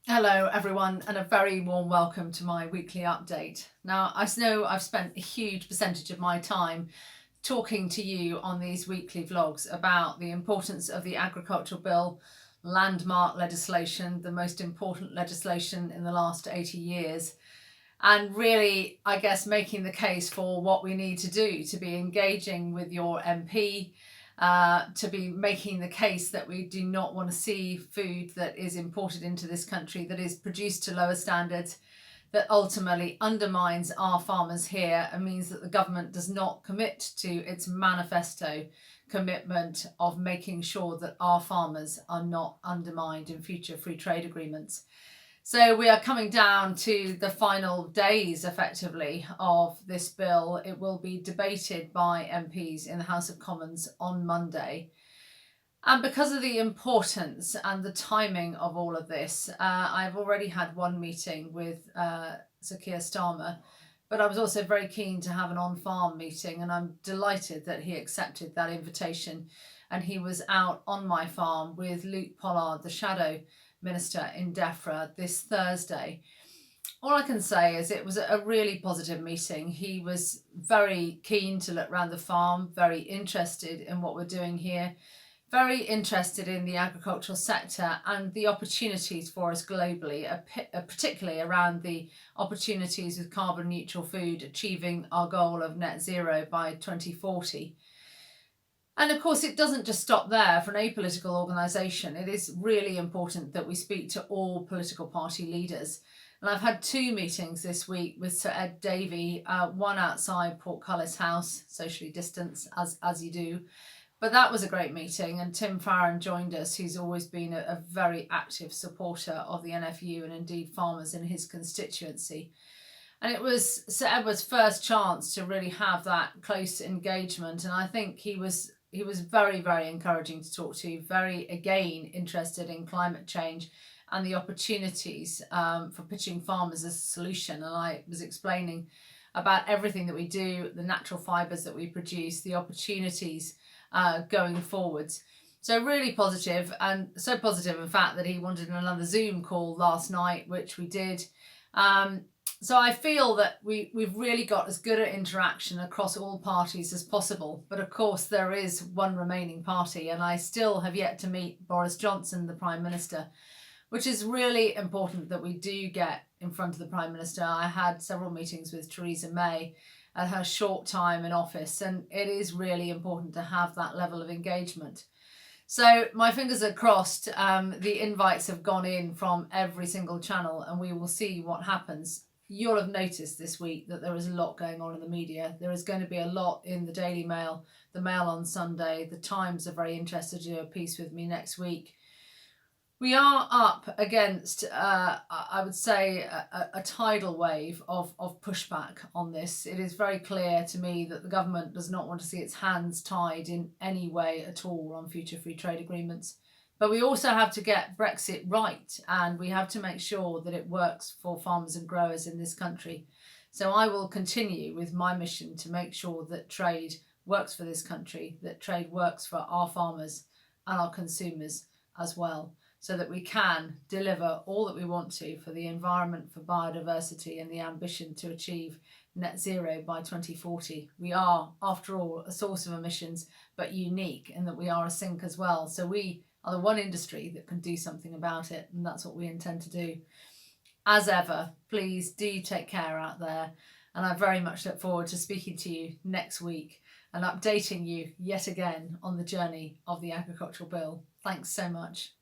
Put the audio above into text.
Hello everyone, and a very warm welcome to my weekly update. Now, I know I've spent a huge percentage of my time talking to you on these weekly vlogs about the importance of the agricultural bill, landmark legislation, the most important legislation in the last 80 years, and really, I guess, making the case for what we need to do to be engaging with your MP, to be making the case that we do not want to see food that is imported into this country that is produced to lower standards, that ultimately undermines our farmers here and means that the government does not commit to its manifesto commitment of making sure that our farmers are not undermined in future free trade agreements. So we are coming down to the final days, effectively, of this bill. It will be debated by MPs in the House of Commons on Monday. And because of the importance and the timing of all of this, I've already had one meeting with Sir Keir Starmer, but I was also very keen to have an on-farm meeting, and I'm delighted that he accepted that invitation. And he was out on my farm with Luke Pollard, the Shadow Minister in DEFRA, this Thursday. All I can say is it was a really positive meeting. He was very keen to look around the farm, very interested in what we're doing here, very interested in the agricultural sector and the opportunities for us globally, particularly around the opportunities with carbon neutral food, achieving our goal of net zero by 2040. And of course, it doesn't just stop there. For an apolitical organisation, it is really important that we speak to all political party leaders. And I've had two meetings this week with Sir Ed Davey, one outside Portcullis House, socially distanced, as you do. But that was a great meeting, and Tim Farron joined us, who's always been a very active supporter of the NFU and indeed farmers in his constituency. And it was Sir Edward's first chance to really have that close engagement, and I think he was very, very encouraging to talk to, very, again, interested in climate change and the opportunities for pitching farmers as a solution. And I was explaining about everything that we do, the natural fibres that we produce, the opportunities going forwards. So really positive, and so positive, in fact, that he wanted another Zoom call last night, which we did. So I feel that we've really got as good an interaction across all parties as possible. But of course, there is one remaining party, and I still have yet to meet Boris Johnson, the Prime Minister, which is really important that we do get in front of the Prime Minister. I had several meetings with Theresa May at her short time in office, and it is really important to have that level of engagement. So my fingers are crossed. The invites have gone in from every single channel, and we will see what happens. You'll have noticed this week that there is a lot going on in the media. There is going to be a lot in the Daily Mail, the Mail on Sunday. The Times are very interested to do a piece with me next week. We are up against, I would say, a tidal wave of pushback on this. It is very clear to me that the government does not want to see its hands tied in any way at all on future free trade agreements. But we also have to get Brexit right, and we have to make sure that it works for farmers and growers in this country. So I will continue with my mission to make sure that trade works for this country, that trade works for our farmers and our consumers as well, so that we can deliver all that we want to for the environment, for biodiversity, and the ambition to achieve net zero by 2040. We are, after all, a source of emissions, but unique in that we are a sink as well. So we are the one industry that can do something about it, and that's what we intend to do. As ever, please do take care out there, and I very much look forward to speaking to you next week and updating you yet again on the journey of the agricultural bill. Thanks so much.